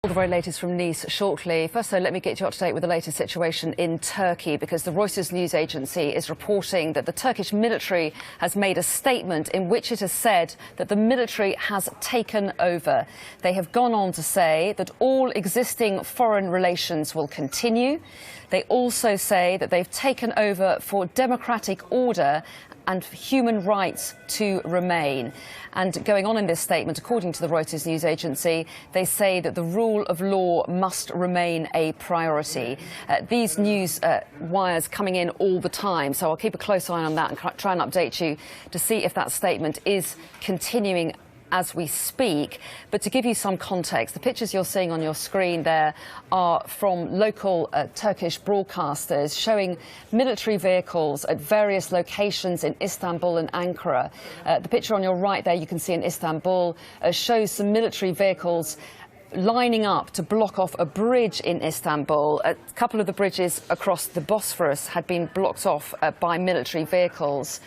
All the very latest from Nice shortly. First, though, let me get you up to date with the latest situation in Turkey, because the Reuters news agency is reporting that the Turkish military has made a statement in which it has said that the military has taken over. They have gone on to say that all existing foreign relations will continue. They also say that they've taken over for democratic order and human rights to remain. And going on in this statement, according to the Reuters news agency, they say that the rule of law must remain a priority. These news wires coming in all the time, so I'll keep a close eye on that and try and update you to see if that statement is continuing as we speak. But to give you some context, the pictures you're seeing on your screen there are from local Turkish broadcasters showing military vehicles at various locations in Istanbul and Ankara. The picture on your right there you can see in Istanbul shows some military vehicles lining up to block off a bridge in Istanbul. A couple of the bridges across the Bosphorus had been blocked off by military vehicles.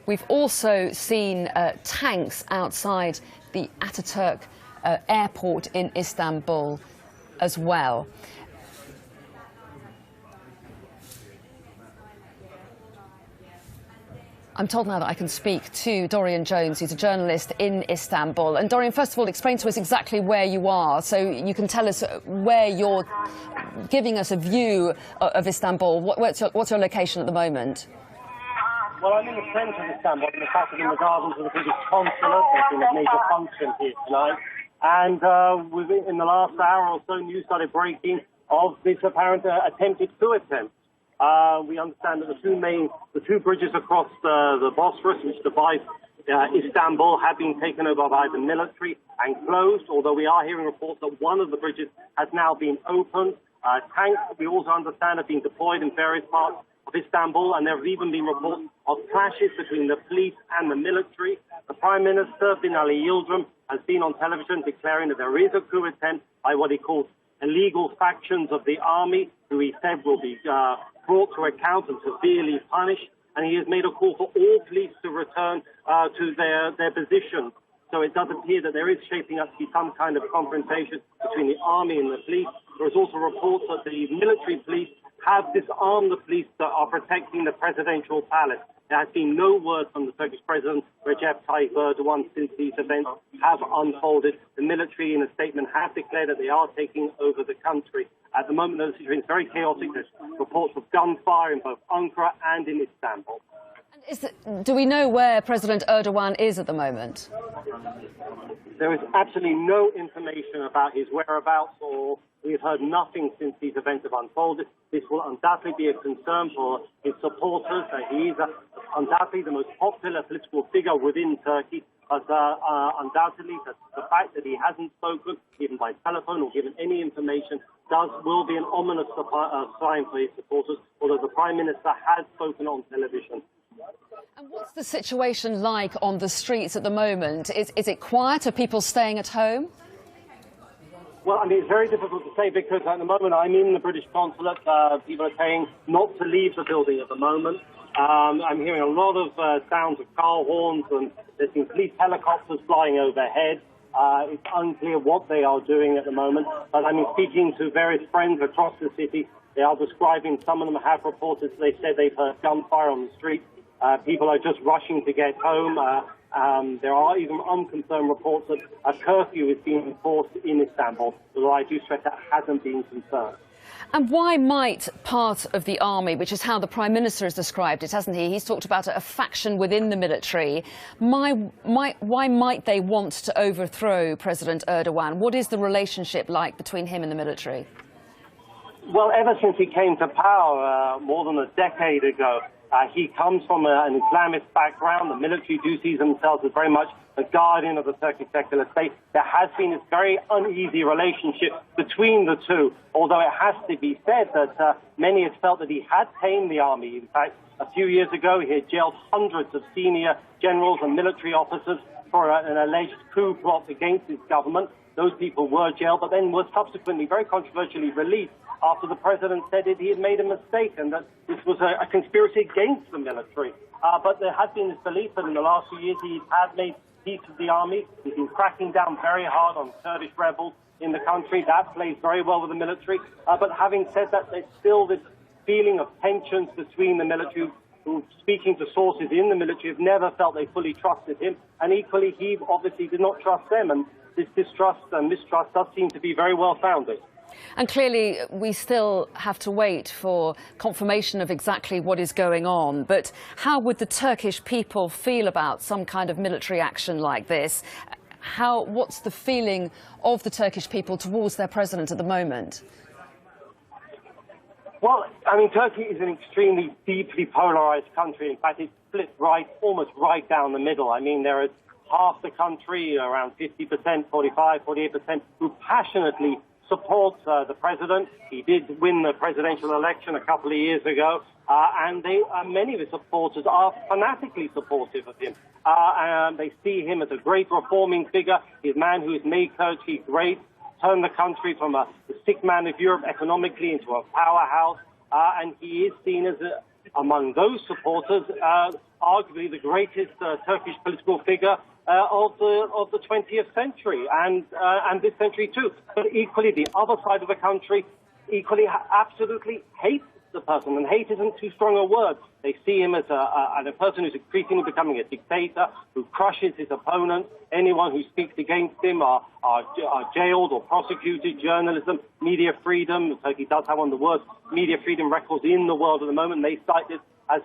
We've also seen tanks outside the Ataturk airport in Istanbul as well. I'm told now that I can speak to Dorian Jones, who's a journalist in Istanbul. And Dorian, first of all, explain to us exactly where you are, so you can tell us where you're giving us a view of Istanbul. What's your location at the moment? Well, I'm in the centre of Istanbul, in fact, in the gardens of the British consulate. There's been a major function here tonight. And in the last hour or so, news started breaking of this apparent attempted coup attempt. We understand that the two bridges across the Bosphorus, which divide Istanbul, have been taken over by the military and closed, although we are hearing reports that one of the bridges has now been opened. Tanks, we also understand, have been deployed in various parts of Istanbul, and there have even been reports of clashes between the police and the military. The Prime Minister, Binali Yildirim, has been on television declaring that there is a coup attempt by what he calls illegal factions of the army, who he said will be brought to account and severely punished. And he has made a call for all police to return to their positions. So it does appear that there is shaping up to be some kind of confrontation between the army and the police. There is also reports that the military police have disarmed the police that are protecting the presidential palace. There has been no word from the Turkish President, Recep Tayyip Erdogan, since these events have unfolded. The military, in a statement, have declared that they are taking over the country. At the moment, the situation is very chaotic. There's reports of gunfire in both Ankara and in Istanbul. Do we know where President Erdogan is at the moment? There is absolutely no information about his whereabouts, or we've heard nothing since these events have unfolded. This will undoubtedly be a concern for his supporters. He is undoubtedly the most popular political figure within Turkey, but undoubtedly the fact that he hasn't spoken, even by telephone or given any information, will be an ominous sign for his supporters, although the Prime Minister has spoken on television. And what's the situation like on the streets at the moment? Is it quiet? Are people staying at home? Well, I mean, it's very difficult to say, because at the moment I'm in the British consulate. People are saying not to leave the building at the moment. I'm hearing a lot of sounds of car horns, and there's been police helicopters flying overhead. It's unclear what they are doing at the moment. But I mean, speaking to various friends across the city, they are describing, some of them have reported, they said they've heard gunfire on the street. People are just rushing to get home. There are even unconfirmed reports that a curfew is being enforced in Istanbul, although I do stress that hasn't been confirmed. And why might part of the army, which is how the Prime Minister has described it, hasn't he? He's talked about a faction within the military. Why might they want to overthrow President Erdogan? What is the relationship like between him and the military? Well, ever since he came to power more than a decade ago, he comes from an Islamist background. The military do see themselves as very much the guardian of the Turkish secular state. There has been this very uneasy relationship between the two, although it has to be said that many have felt that he had tamed the army. In fact, a few years ago, he had jailed hundreds of senior generals and military officers for an alleged coup plot against his government. Those people were jailed, but then were subsequently very controversially released after the president said that he had made a mistake and that this was a conspiracy against the military. But there has been this belief that in the last few years he had made peace with the army. He's been cracking down very hard on Kurdish rebels. in the country. That plays very well with the military. But having said that, there's still this feeling of tensions between the military, who, speaking to sources in the military, have never felt they fully trusted him. And equally, he obviously did not trust them. And this distrust and mistrust does seem to be very well founded. And clearly, we still have to wait for confirmation of exactly what is going on. But how would the Turkish people feel about some kind of military action like this? What's the feeling of the Turkish people towards their president at the moment? Well, I mean, Turkey is an extremely deeply polarized country. In fact, it's split almost right down the middle. I mean, there is half the country, around 50%, 45, 48%, who passionately supports the president. He did win the presidential election a couple of years ago, and many of his supporters are fanatically supportive of him. And they see him as a great reforming figure. He's a man who has made Turkey great, turned the country from the sick man of Europe economically into a powerhouse, and he is seen as, among those supporters, arguably the greatest Turkish political figure of the 20th century and this century too. But equally, the other side of the country equally absolutely hates the person, and hate isn't too strong a word. They see him as a person who's increasingly becoming a dictator, who crushes his opponents. Anyone who speaks against him are jailed or prosecuted. Journalism, media freedom. Turkey does have one of the worst media freedom records in the world at the moment. They cite this as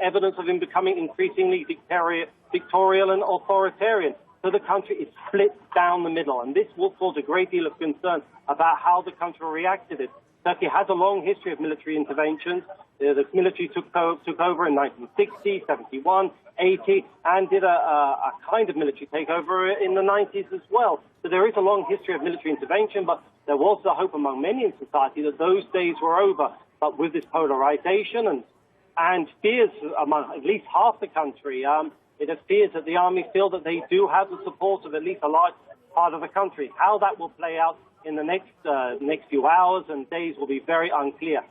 evidence of him becoming increasingly dictatorial and authoritarian. So the country is split down the middle, and this will cause a great deal of concern about how the country will react to this. Turkey has a long history of military interventions. The military took over in 1960, 71, 80, and did a kind of military takeover in the 90s as well. So there is a long history of military intervention, but there was the hope among many in society that those days were over. But with this polarization and fears among at least half the country, it appears that the army feel that they do have the support of at least a large part of the country. How that will play out in the next few hours and days will be very unclear.